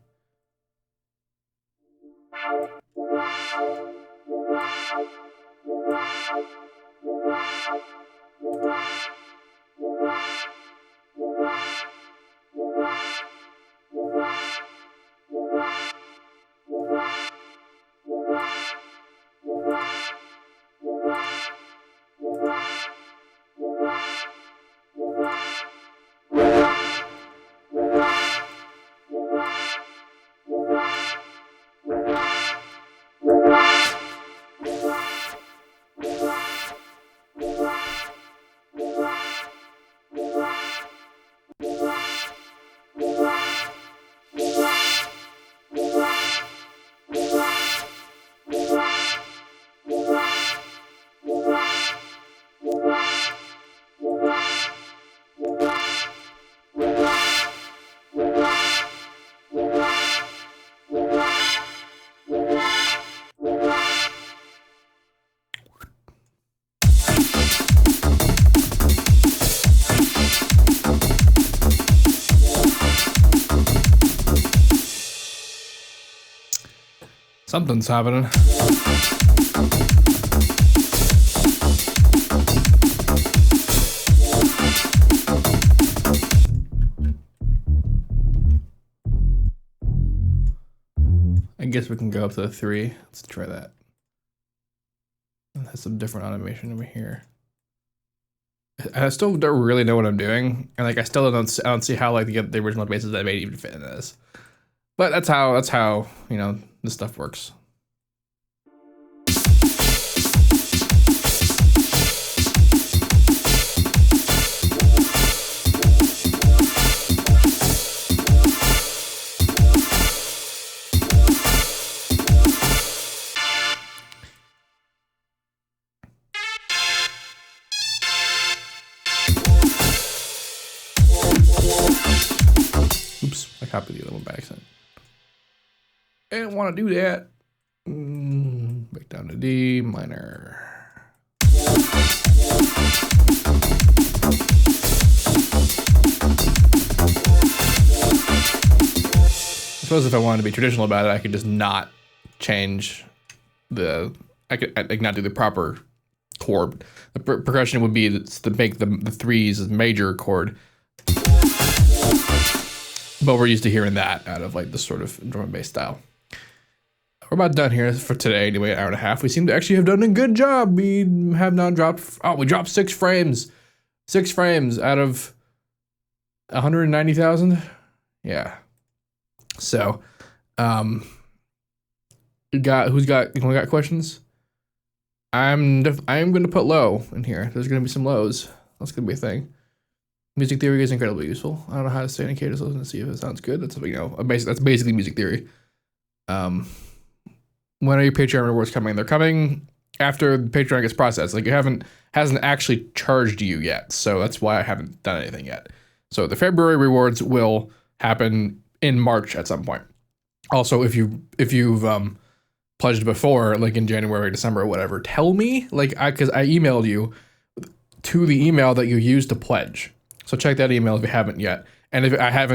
A: Something's happening. I guess we can go up to the 3. Let's try that. It has some different automation over here. I still don't really know what I'm doing, and like I don't see how like the original bases that I made even fit into this. But that's how you know this stuff works. Oops, I copied the other one by accident. I didn't want to do that. Back down to D minor. I suppose if I wanted to be traditional about it, I could just not change I could not do the proper chord. The percussion would be to make the 3s a major chord. But we're used to hearing that out of like this sort of drum and bass style. We're about done here for today anyway, an hour and a half. We seem to actually have done a good job. We have not dropped, we dropped 6 frames. 6 frames out of 190,000. Yeah. So, who's got questions? I'm going to put low in here. There's going to be some lows. That's going to be a thing. Music theory is incredibly useful. I don't know how to syndicate this. Listen to see if it sounds good. That's that's basically music theory. When are your Patreon rewards coming? They're coming after Patreon gets processed. Like, it hasn't actually charged you yet, so that's why I haven't done anything yet. So the February rewards will happen in March at some point. Also, if you've pledged before, like in January, December, or whatever, tell me, like, because I emailed you to the email that you used to pledge. So check that email if you haven't yet. And if I've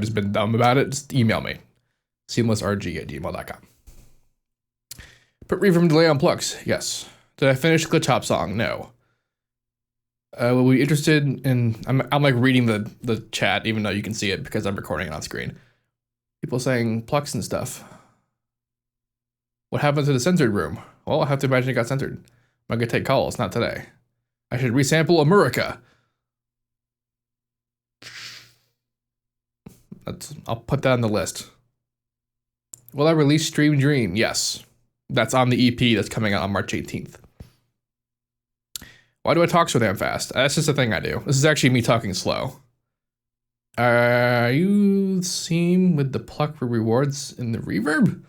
A: just been dumb about it, just email me. SeamlessRG@gmail.com. Put reverb and delay on plugs. Yes. Did I finish Glitch Hop song? No. Will we be interested in? I'm like reading the chat, even though you can see it because I'm recording it on screen. People saying plugs and stuff. What happened to the censored room? Well, I have to imagine it got censored. I'm gonna take calls, not today. I should resample America. I'll put that on the list. Will I release Stream Dream? Yes. That's on the EP that's coming out on March 18th. Why do I talk so damn fast? That's just a thing I do. This is actually me talking slow. Are you Seam with the pluck for rewards in the reverb?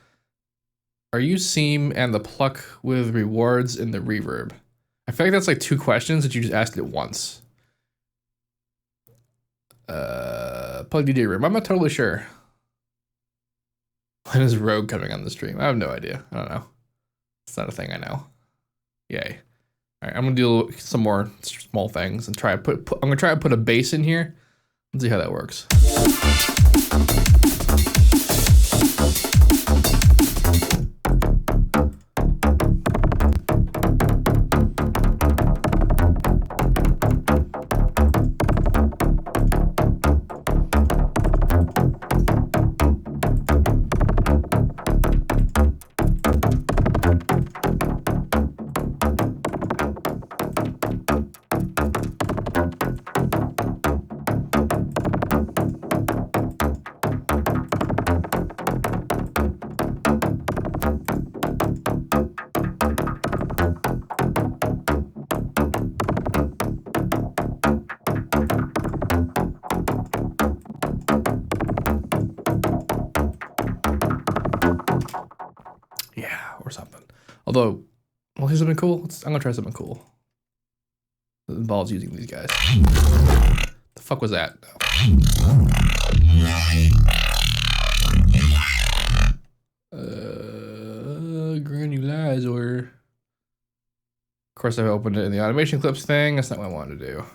A: Are you Seam and the pluck with rewards in the reverb? I feel like that's like two questions that you just asked at once. Plug DJ room. I'm not totally sure. When is Rogue coming on the stream? I have no idea. I don't know. It's not a thing I know. Yay. All right, I'm gonna do some more small things and try to I'm gonna try to put a bass in here. Let's see how that works. Or something. Although, well, here's something cool. I'm gonna try something cool. It involves using these guys. The fuck was that? Granulizer. Of course, I've opened it in the automation clips thing. That's not what I wanted to do.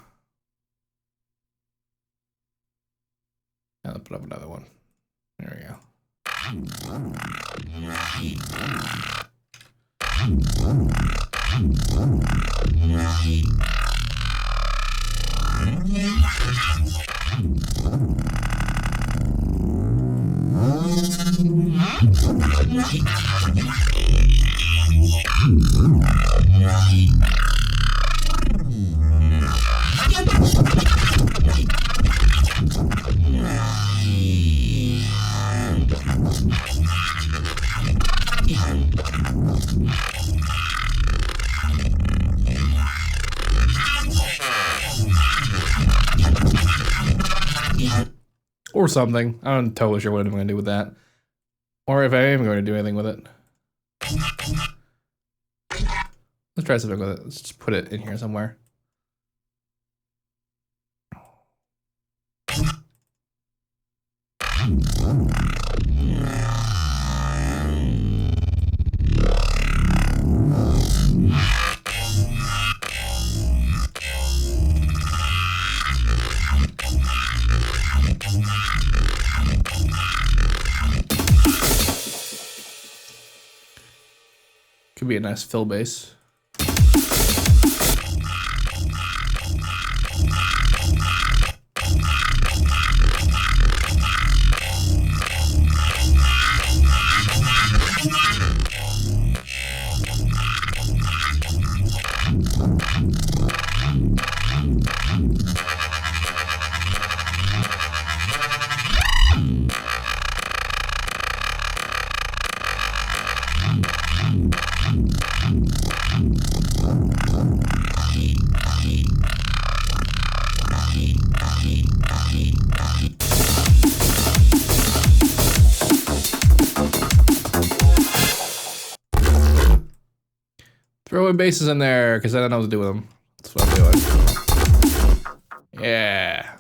A: I'll put up another one. There we go. Or something. I'm not totally sure what I'm going to do with that. Or if I am going to do anything with it. Let's try something with it. Let's just put it in here somewhere. Could be a nice fill bass. Throwing basses in there because I don't know what to do with them. That's what I'm doing. Yeah.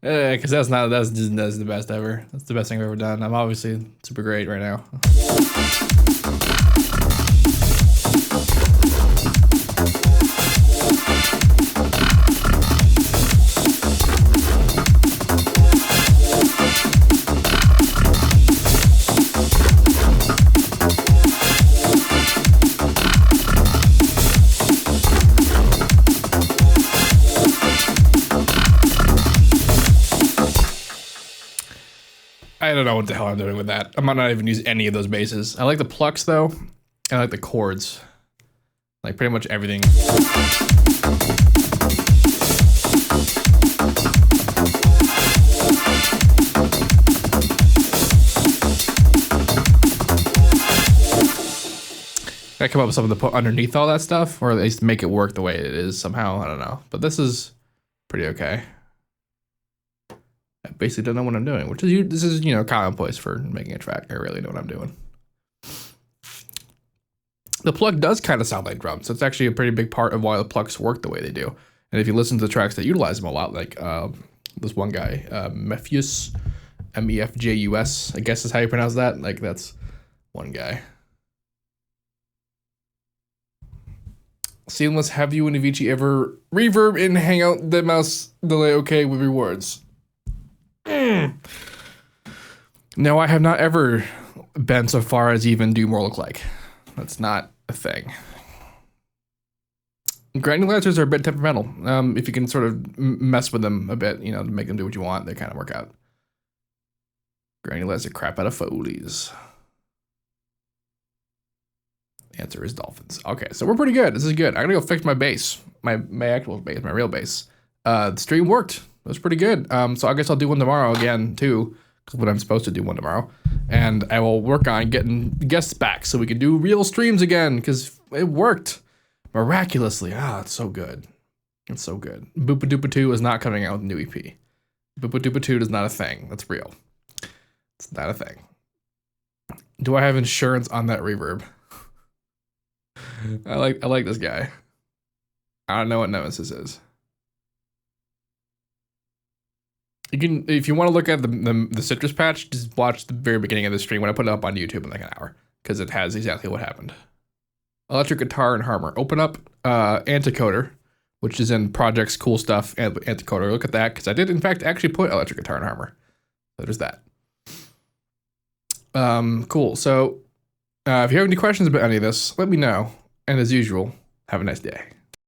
A: Because that's the best ever. That's the best thing I've ever done. I'm obviously super great right now. I don't know what the hell I'm doing with that. I might not even use any of those basses. I like the plucks though. I like the chords. Like pretty much everything. I come up with something to put underneath all that stuff, or at least make it work the way it is somehow. I don't know. But this is pretty okay. I basically don't know what I'm doing, which is, this is, you know, commonplace for making a track. I really know what I'm doing. The pluck does kind of sound like drums. So it's actually a pretty big part of why the plucks work the way they do. And if you listen to the tracks that utilize them a lot, like this one guy, Mefjus, M-E-F-J-U-S, I guess is how you pronounce that. Like that's one guy. Seamless, have you and Avicii ever reverb in Hangout the mouse delay okay with rewards? No, I have not ever been so far as even do more look like. That's not a thing. Granulators are a bit temperamental. If you can sort of mess with them a bit, you know, to make them do what you want, they kind of work out. Granulate the crap out of Foleys. The answer is dolphins. Okay, so we're pretty good. This is good. I'm gonna go fix my bass, my actual bass, my real bass. The stream worked. It was pretty good. So I guess I'll do one tomorrow again too, because what I'm supposed to do one tomorrow, and I will work on getting guests back so we can do real streams again because it worked miraculously. Ah, it's so good. It's so good. Boopa Doopa 2 is not coming out with a new EP. Boopa Doopa 2 is not a thing. That's real. It's not a thing. Do I have insurance on that reverb? I like this guy. I don't know what Nemesis is. You can, if you want to look at the citrus patch, just watch the very beginning of the stream when I put it up on YouTube in like an hour, because it has exactly what happened. Electric guitar and Harmer. Open up Anticoder, which is in Project's cool stuff. And Anticoder. Look at that, because I did in fact actually put electric guitar and Harmer. So there's that. Cool. So if you have any questions about any of this, let me know. And as usual, have a nice day.